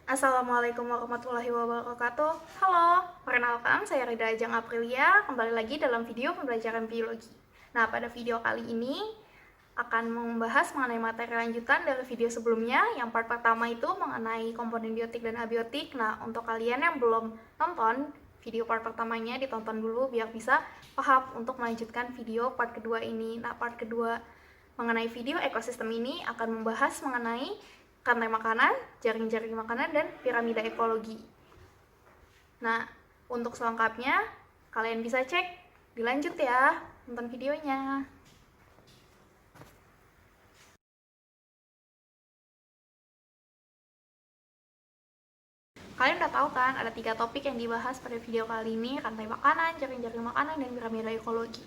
Assalamualaikum warahmatullahi wabarakatuh. Halo, perkenalkan saya Rida Ajeng Aprilia, kembali lagi dalam video pembelajaran biologi. Nah, pada video kali ini akan membahas mengenai materi lanjutan dari video sebelumnya. Yang part pertama itu mengenai komponen biotik dan abiotik. Nah, untuk kalian yang belum nonton video part pertamanya, ditonton dulu biar bisa paham untuk melanjutkan video part kedua ini. Nah, part kedua mengenai video ekosistem ini akan membahas mengenai rantai makanan, jaring-jaring makanan, dan piramida ekologi. Nah, untuk selengkapnya, kalian bisa cek dilanjut ya, nonton videonya. Kalian udah tahu kan, ada 3 topik yang dibahas pada video kali ini, rantai makanan, jaring-jaring makanan, dan piramida ekologi.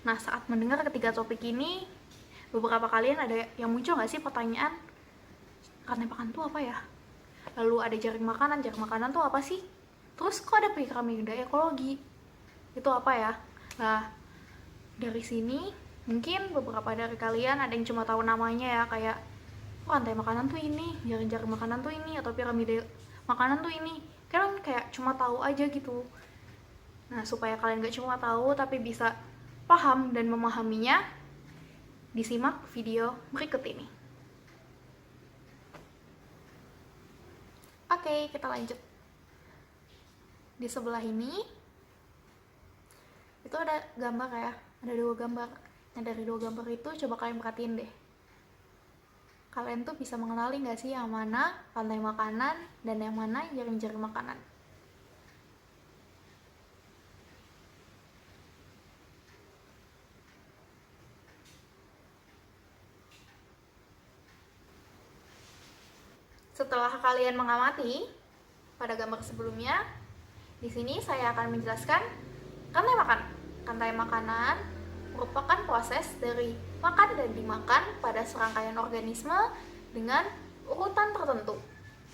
Nah, saat mendengar ketiga topik ini, beberapa kalian ada yang muncul nggak sih pertanyaan, rantai makanan itu apa ya? Lalu ada jaring makanan tuh apa sih? Terus kok ada piramida ekologi? Itu apa ya? Nah, dari sini mungkin beberapa dari kalian ada yang cuma tahu namanya ya, kayak rantai makanan tuh ini, jaring-jaring makanan tuh ini, atau piramida makanan tuh ini. Kalian kayak cuma tahu aja gitu. Nah, supaya kalian gak cuma tahu tapi bisa paham dan memahaminya, disimak video berikut ini. Oke, kita lanjut. Di sebelah ini itu ada gambar ya, ada 2 gambar. Nah, dari 2 gambar itu coba kalian perhatiin deh. Kalian tuh bisa mengenali nggak sih yang mana rantai makanan dan yang mana jaring-jaring makanan? Setelah kalian mengamati pada gambar sebelumnya, di sini saya akan menjelaskan rantai makanan. Rantai makanan merupakan proses dari makan dan dimakan pada serangkaian organisme dengan urutan tertentu.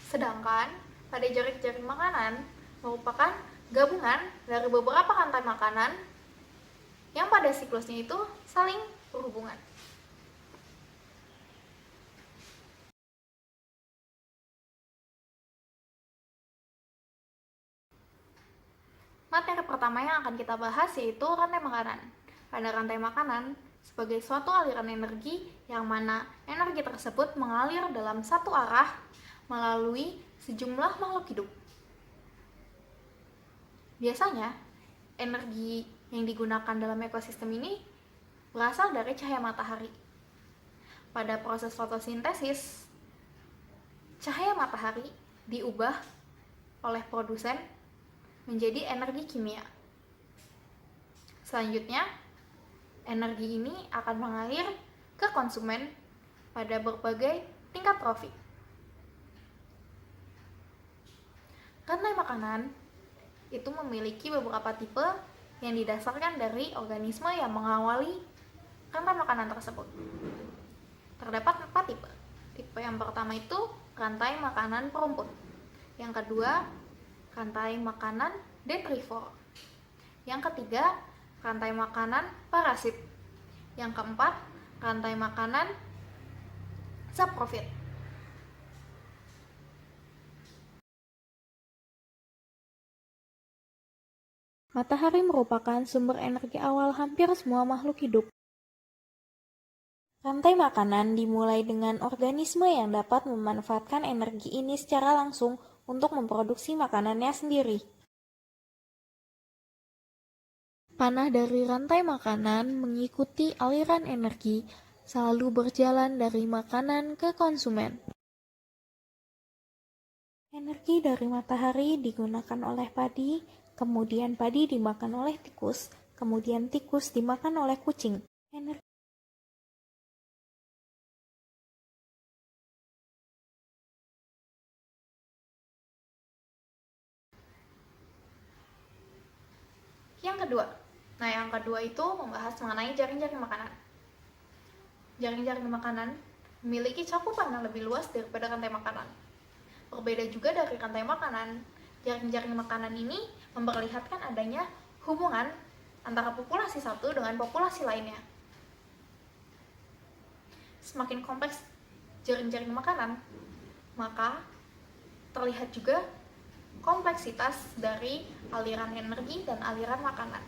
Sedangkan pada jaring-jaring makanan merupakan gabungan dari beberapa rantai makanan yang pada siklusnya itu saling berhubungan. Materi pertama yang akan kita bahas yaitu rantai makanan. Pada rantai makanan, sebagai suatu aliran energi yang mana energi tersebut mengalir dalam satu arah melalui sejumlah makhluk hidup. Biasanya, energi yang digunakan dalam ekosistem ini berasal dari cahaya matahari. Pada proses fotosintesis, cahaya matahari diubah oleh produsen menjadi energi kimia. Selanjutnya, energi ini akan mengalir ke konsumen pada berbagai tingkat profit. Rantai makanan itu memiliki beberapa tipe yang didasarkan dari organisme yang mengawali rantai makanan tersebut. Terdapat 4 tipe. Tipe yang pertama itu rantai makanan perumput. Yang kedua, rantai makanan detrivor. Yang ketiga, rantai makanan parasit. Yang keempat, rantai makanan saprofit. Matahari merupakan sumber energi awal hampir semua makhluk hidup. Rantai makanan dimulai dengan organisme yang dapat memanfaatkan energi ini secara langsung untuk memproduksi makanannya sendiri. Panah dari rantai makanan mengikuti aliran energi, selalu berjalan dari makanan ke konsumen. Energi dari matahari digunakan oleh padi, kemudian padi dimakan oleh tikus, kemudian tikus dimakan oleh kucing. Yang kedua itu membahas mengenai jaring-jaring makanan. Jaring-jaring makanan memiliki cakupan yang lebih luas daripada rantai makanan. Berbeda juga dari rantai makanan, jaring-jaring makanan ini memperlihatkan adanya hubungan antara populasi satu dengan populasi lainnya. Semakin kompleks jaring-jaring makanan, maka terlihat juga kompleksitas dari aliran energi dan aliran makanan.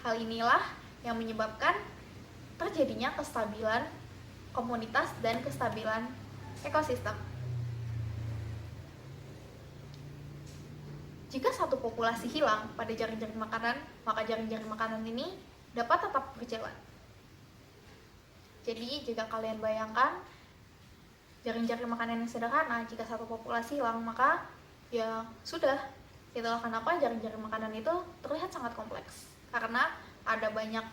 Hal inilah yang menyebabkan terjadinya kestabilan komunitas dan kestabilan ekosistem. Jika satu populasi hilang pada jaring-jaring makanan, maka jaring-jaring makanan ini dapat tetap berjalan. Jadi, jika kalian bayangkan jaring-jaring makanan yang sederhana, jika satu populasi hilang, maka ya sudah. Itulah kenapa jaring-jaring makanan itu terlihat sangat kompleks. Karena ada banyak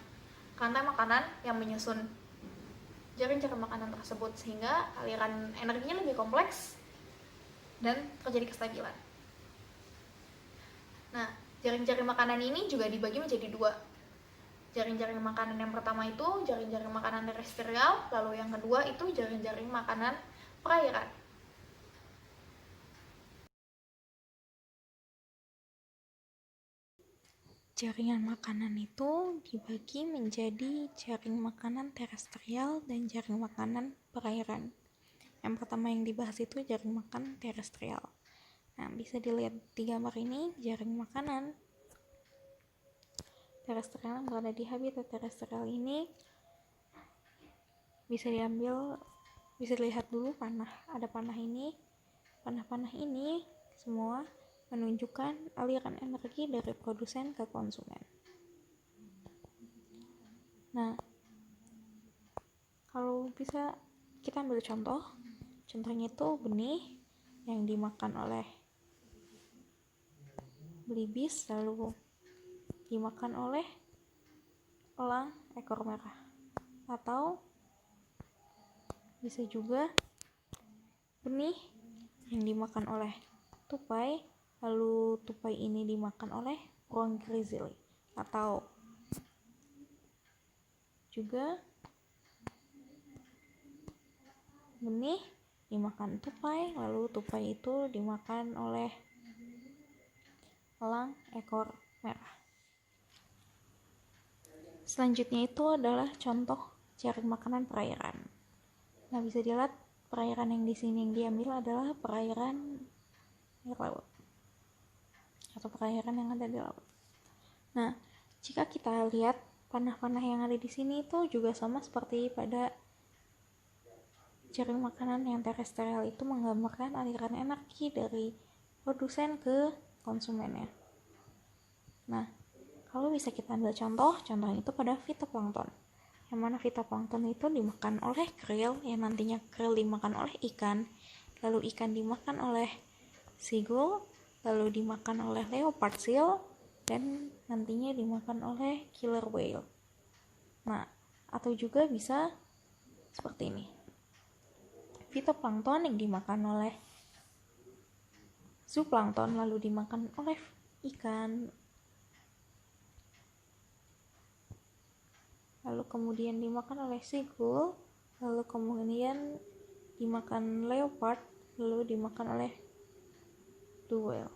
rantai makanan yang menyusun jaring-jaring makanan tersebut, sehingga aliran energinya lebih kompleks dan terjadi kestabilan. Nah, jaring-jaring makanan ini juga dibagi menjadi dua. Jaring-jaring makanan yang pertama itu jaring-jaring makanan terestrial, lalu yang kedua itu jaring-jaring makanan perairan. Jaringan makanan itu dibagi menjadi jaring makanan terestrial dan jaring makanan perairan. Yang pertama yang dibahas itu jaring makanan terestrial. Nah, bisa dilihat di gambar ini, jaring makanan terestrial yang berada di habitat terestrial ini bisa dilihat dulu panah. Ada panah ini. Panah-panah ini semua menunjukkan aliran energi dari produsen ke konsumen. Nah, kalau bisa kita ambil contoh. Contohnya itu benih yang dimakan oleh belibis lalu dimakan oleh elang ekor merah, atau bisa juga benih yang dimakan oleh tupai lalu tupai ini dimakan oleh burung grizzly, atau juga benih dimakan tupai lalu tupai itu dimakan oleh elang ekor merah. Selanjutnya itu adalah contoh jaring makanan perairan. Nah, bisa dilihat perairan yang di sini yang diambil adalah perairan air laut atau perairan yang ada di laut. Nah, jika kita lihat panah-panah yang ada di sini itu juga sama seperti pada jaring makanan yang terestrial, itu menggambarkan aliran energi dari produsen ke konsumennya. Nah, kalau bisa kita ambil contohnya itu pada fitoplankton, yang mana fitoplankton itu dimakan oleh krill, yang nantinya krill dimakan oleh ikan, lalu ikan dimakan oleh seagull, lalu dimakan oleh leopard seal, dan nantinya dimakan oleh killer whale. Nah, atau juga bisa seperti ini. Fitoplankton yang dimakan oleh zooplankton lalu dimakan oleh ikan, lalu kemudian dimakan oleh seagull, lalu kemudian dimakan leopard, lalu dimakan oleh blue whale.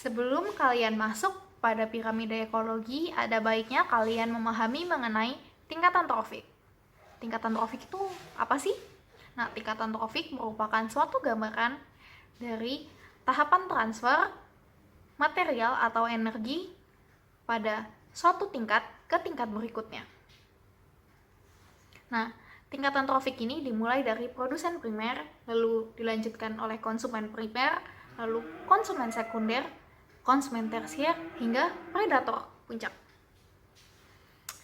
Sebelum kalian masuk pada piramida ekologi, ada baiknya kalian memahami mengenai tingkatan trofik. Tingkatan trofik itu apa sih? Nah, tingkatan trofik merupakan suatu gambaran dari tahapan transfer material atau energi pada suatu tingkat ke tingkat berikutnya. Nah, tingkatan trofik ini dimulai dari produsen primer, lalu dilanjutkan oleh konsumen primer, lalu konsumen sekunder, konsumen tersier, hingga predator puncak.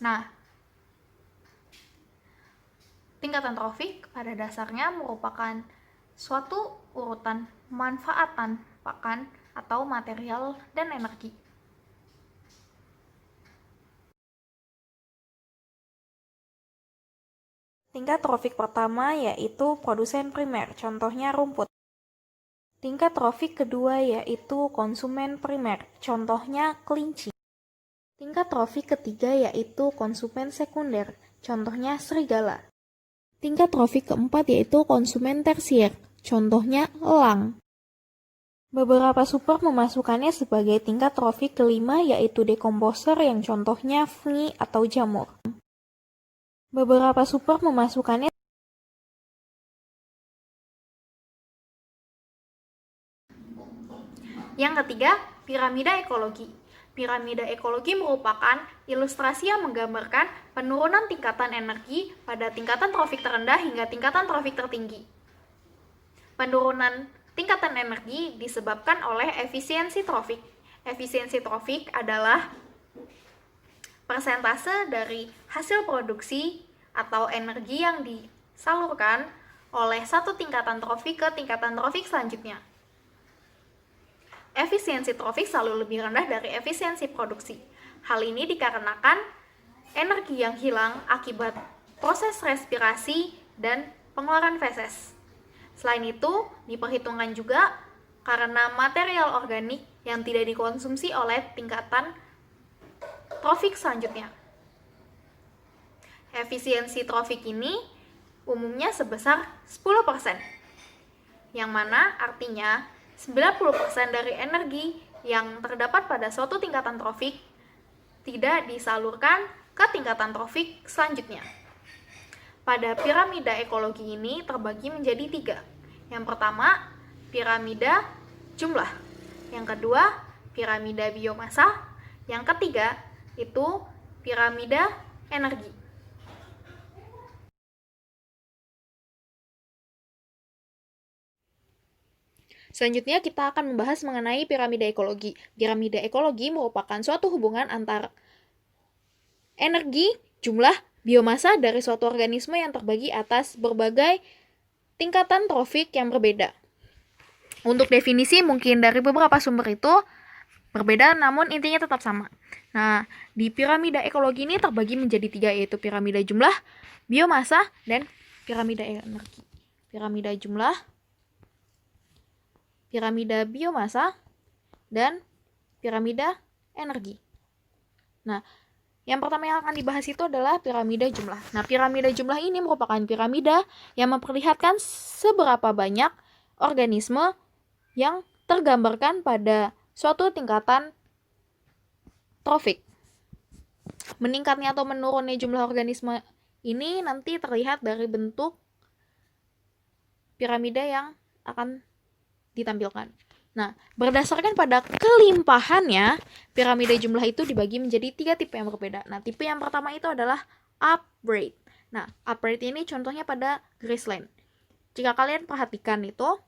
Nah, tingkatan trofik pada dasarnya merupakan suatu urutan pemanfaatan pakan atau material dan energi. Tingkat trofik pertama yaitu produsen primer, contohnya rumput. Tingkat trofik kedua yaitu konsumen primer, contohnya kelinci. Tingkat trofik ketiga yaitu konsumen sekunder, contohnya serigala. Tingkat trofik keempat yaitu konsumen tersier, contohnya elang. Beberapa super memasukkannya sebagai tingkat trofik kelima, yaitu decomposer yang contohnya fungi atau jamur. Beberapa super memasukkannya Yang ketiga, piramida ekologi. Piramida ekologi merupakan ilustrasi yang menggambarkan penurunan tingkatan energi pada tingkatan trofik terendah hingga tingkatan trofik tertinggi. Penurunan tingkatan energi disebabkan oleh efisiensi trofik. Efisiensi trofik adalah persentase dari hasil produksi atau energi yang disalurkan oleh satu tingkatan trofik ke tingkatan trofik selanjutnya. Efisiensi trofik selalu lebih rendah dari efisiensi produksi. Hal ini dikarenakan energi yang hilang akibat proses respirasi dan pengeluaran feses. Selain itu, diperhitungkan juga karena material organik yang tidak dikonsumsi oleh tingkatan trofik selanjutnya. Efisiensi trofik ini umumnya sebesar 10%, yang mana artinya 90% dari energi yang terdapat pada suatu tingkatan trofik tidak disalurkan ke tingkatan trofik selanjutnya. Pada piramida ekologi ini terbagi menjadi 3. Yang pertama, piramida jumlah. Yang kedua, piramida biomasa. Yang ketiga, itu piramida energi. Selanjutnya kita akan membahas mengenai piramida ekologi. Piramida ekologi merupakan suatu hubungan antara energi, jumlah, biomasa dari suatu organisme yang terbagi atas berbagai tingkatan trofik yang berbeda. Untuk definisi mungkin dari beberapa sumber itu berbeda, namun intinya tetap sama. Nah, di piramida ekologi ini terbagi menjadi 3, yaitu piramida jumlah, biomasa, dan piramida energi. Piramida jumlah, piramida biomasa, dan piramida energi. Nah, yang pertama yang akan dibahas itu adalah piramida jumlah. Nah, piramida jumlah ini merupakan piramida yang memperlihatkan seberapa banyak organisme yang tergambarkan pada suatu tingkatan trofik. Meningkatnya atau menurunnya jumlah organisme ini nanti terlihat dari bentuk piramida yang akan ditampilkan. Nah, berdasarkan pada kelimpahannya, piramida jumlah itu dibagi menjadi 3 tipe yang berbeda. Nah, tipe yang pertama itu adalah upright. Nah, upright ini contohnya pada grassland. Jika kalian perhatikan itu,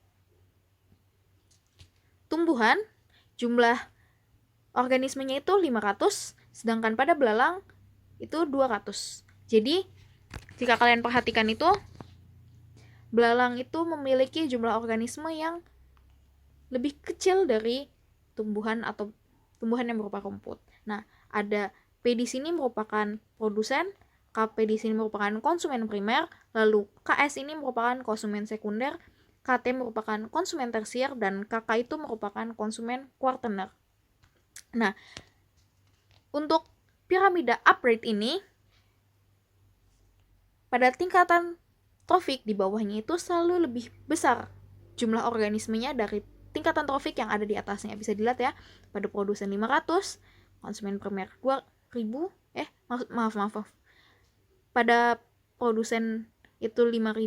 tumbuhan, jumlah organismenya itu 500, sedangkan pada belalang itu 200. Jadi, jika kalian perhatikan itu, belalang itu memiliki jumlah organisme yang lebih kecil dari tumbuhan atau tumbuhan yang berupa rumput. Nah, ada P di sini merupakan produsen, KP di sini merupakan konsumen primer, lalu KS ini merupakan konsumen sekunder, KT merupakan konsumen tersier, dan KK itu merupakan konsumen kuartener. Nah, untuk piramida upright ini, pada tingkatan trofik di bawahnya itu selalu lebih besar jumlah organismenya dari tingkatan trofik yang ada di atasnya. Bisa dilihat ya, pada produsen 500, konsumen primer 2000, maaf. Pada produsen itu 5000,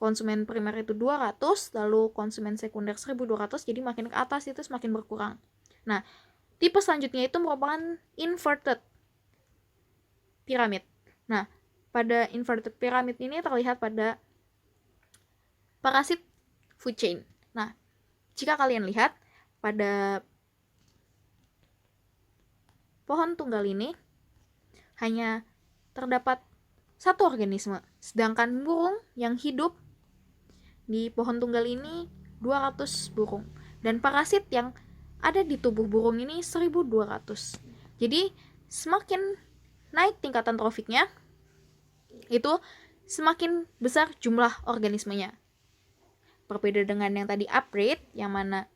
konsumen primer itu 200, lalu konsumen sekunder 1200, jadi makin ke atas itu semakin berkurang. Nah, tipe selanjutnya itu merupakan inverted pyramid. Nah, pada inverted pyramid ini terlihat pada parasit food chain. Nah, jika kalian lihat pada pohon tunggal ini hanya terdapat satu organisme, sedangkan burung yang hidup di pohon tunggal ini 200 burung, dan parasit yang ada di tubuh burung ini 1200. Jadi semakin naik tingkatan trofiknya, itu semakin besar jumlah organismenya. Berbeda dengan yang tadi upright, yang mana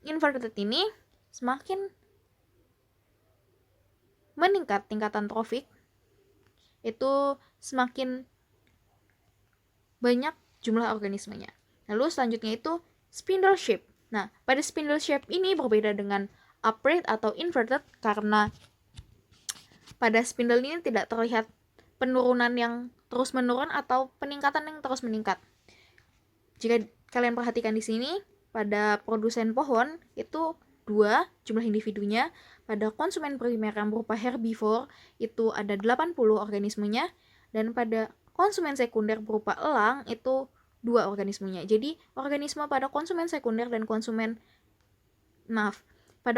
inverted ini semakin meningkat tingkatan trofik, itu semakin banyak jumlah organismenya. Lalu selanjutnya itu spindle shape. Nah, pada spindle shape ini berbeda dengan upright atau inverted karena pada spindle ini tidak terlihat penurunan yang terus menurun atau peningkatan yang terus meningkat. Jika kalian perhatikan di sini, pada produsen pohon itu 2 jumlah individunya, pada konsumen primer yang berupa herbivore itu ada 80 organismenya, dan pada konsumen sekunder berupa elang itu 2 organismenya. Jadi organisme pada konsumen sekunder dan pada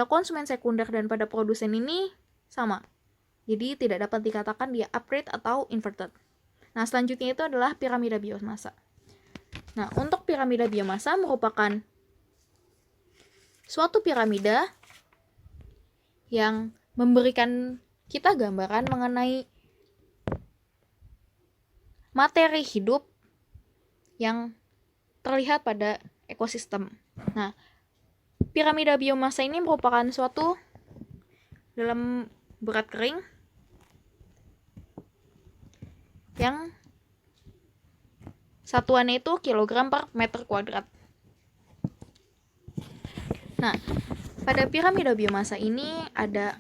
konsumen sekunder dan pada produsen ini sama. Jadi tidak dapat dikatakan dia upright atau inverted. Nah, selanjutnya itu adalah piramida biomasa. Nah, untuk piramida biomasa merupakan suatu piramida yang memberikan kita gambaran mengenai materi hidup yang terlihat pada ekosistem. Nah, piramida biomasa ini merupakan suatu dalam berat kering yang satuannya itu kilogram per meter kuadrat. Nah, pada piramida biomasa ini ada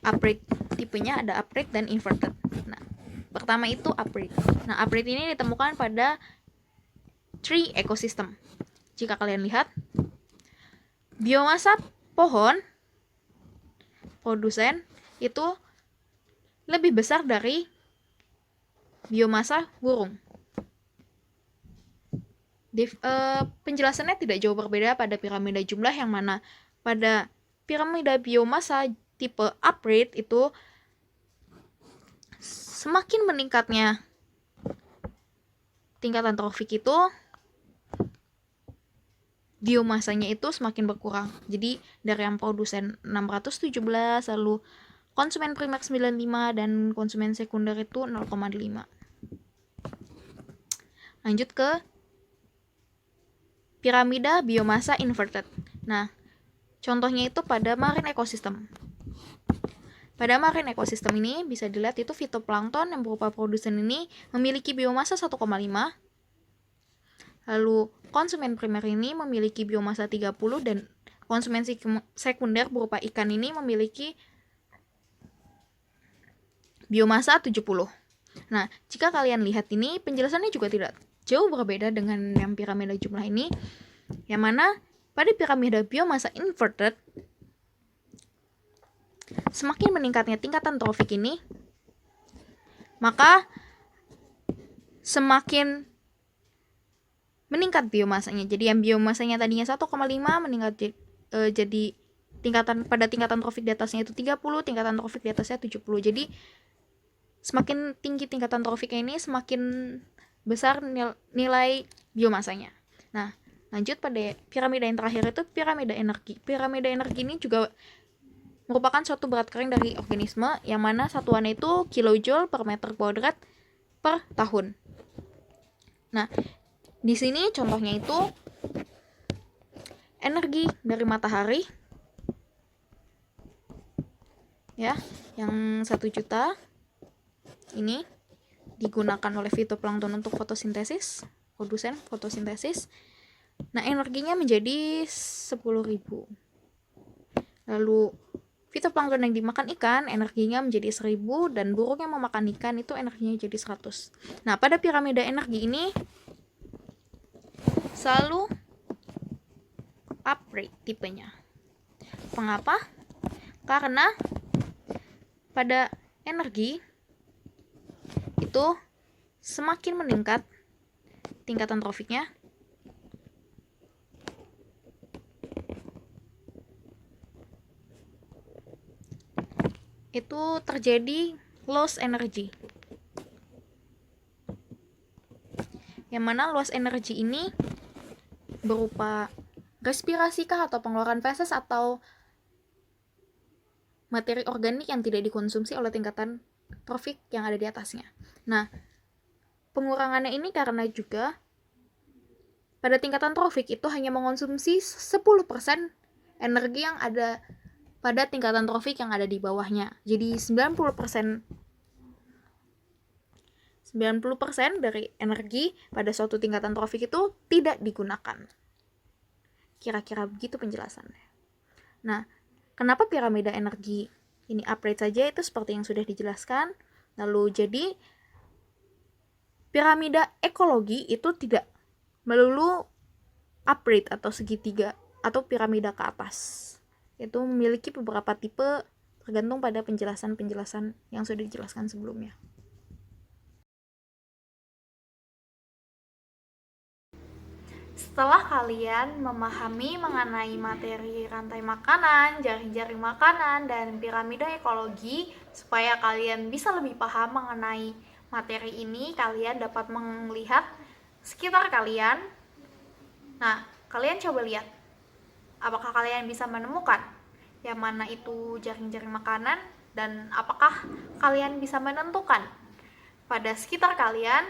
upright, tipenya ada upright dan inverted. Nah, pertama itu upright. Nah, upright ini ditemukan pada tree ecosystem. Jika kalian lihat, biomasa pohon produsen itu lebih besar dari biomasa burung. Penjelasannya tidak jauh berbeda pada piramida jumlah, yang mana pada piramida biomasa tipe upright itu semakin meningkatnya tingkatan trofik itu, biomasanya itu semakin berkurang. Jadi dari yang produsen 617, lalu konsumen primer 95, dan konsumen sekunder itu 0,5. Lanjut ke piramida biomasa inverted. Nah, contohnya itu pada marine ecosystem. Pada marine ecosystem ini bisa dilihat itu fitoplankton yang berupa produsen ini memiliki biomasa 1,5. Lalu konsumen primer ini memiliki biomasa 30, dan konsumen sekunder berupa ikan ini memiliki biomasa 70. Nah, jika kalian lihat ini, penjelasannya juga tidak jauh berbeda dengan yang piramida jumlah ini, yang mana pada piramida biomasa inverted, semakin meningkatnya tingkatan trofik ini, maka semakin meningkat biomasanya. Jadi yang biomasanya tadinya 1,5 meningkat jadi tingkatan trofik di atasnya itu 30, tingkatan trofik di atasnya 70. Jadi semakin tinggi tingkatan trofiknya ini, semakin besar nilai biomasanya. Nah, lanjut pada piramida yang terakhir itu piramida energi. Piramida energi ini juga merupakan suatu berat kering dari organisme, yang mana satuannya itu kilojoule per meter kuadrat per tahun. Nah, di sini contohnya itu energi dari matahari, ya, yang 1 juta ini digunakan oleh fitoplankton untuk fotosintesis, produsen fotosintesis. Nah, energinya menjadi 10.000. Lalu fitoplankton yang dimakan ikan energinya menjadi 1.000, dan burung yang memakan ikan itu energinya jadi 100. Nah, pada piramida energi ini selalu upright tipenya. Mengapa? Karena pada energi itu semakin meningkat tingkatan trofiknya, itu terjadi loss energy. Yang mana loss energy ini berupa respirasi kah atau pengeluaran feses atau materi organik yang tidak dikonsumsi oleh tingkatan trofik yang ada di atasnya. Nah, pengurangannya ini karena juga pada tingkatan trofik itu hanya mengonsumsi 10% energi yang ada pada tingkatan trofik yang ada di bawahnya. Jadi 90% dari energi pada suatu tingkatan trofik itu tidak digunakan. Kira-kira begitu penjelasannya. Nah, kenapa piramida energi ini upright saja itu seperti yang sudah dijelaskan. Lalu jadi piramida ekologi itu tidak melulu upright atau segitiga atau piramida ke atas. Itu memiliki beberapa tipe tergantung pada penjelasan-penjelasan yang sudah dijelaskan sebelumnya. Setelah kalian memahami mengenai materi rantai makanan, jaring-jaring makanan, dan piramida ekologi, supaya kalian bisa lebih paham mengenai materi ini, kalian dapat melihat sekitar kalian. Nah, kalian coba lihat, apakah kalian bisa menemukan yang mana itu jaring-jaring makanan, dan apakah kalian bisa menentukan pada sekitar kalian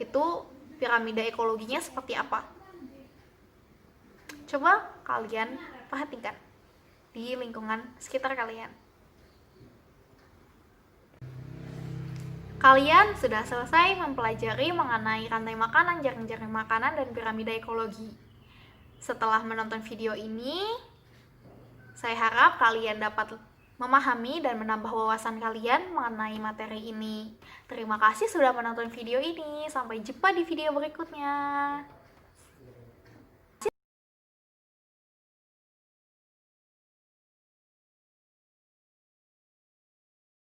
itu piramida ekologinya seperti apa. Coba kalian perhatikan di lingkungan sekitar kalian. Kalian sudah selesai mempelajari mengenai rantai makanan, jaring-jaring makanan, dan piramida ekologi. Setelah menonton video ini, saya harap kalian dapat memahami dan menambah wawasan kalian mengenai materi ini. Terima kasih sudah menonton video ini. Sampai jumpa di video berikutnya.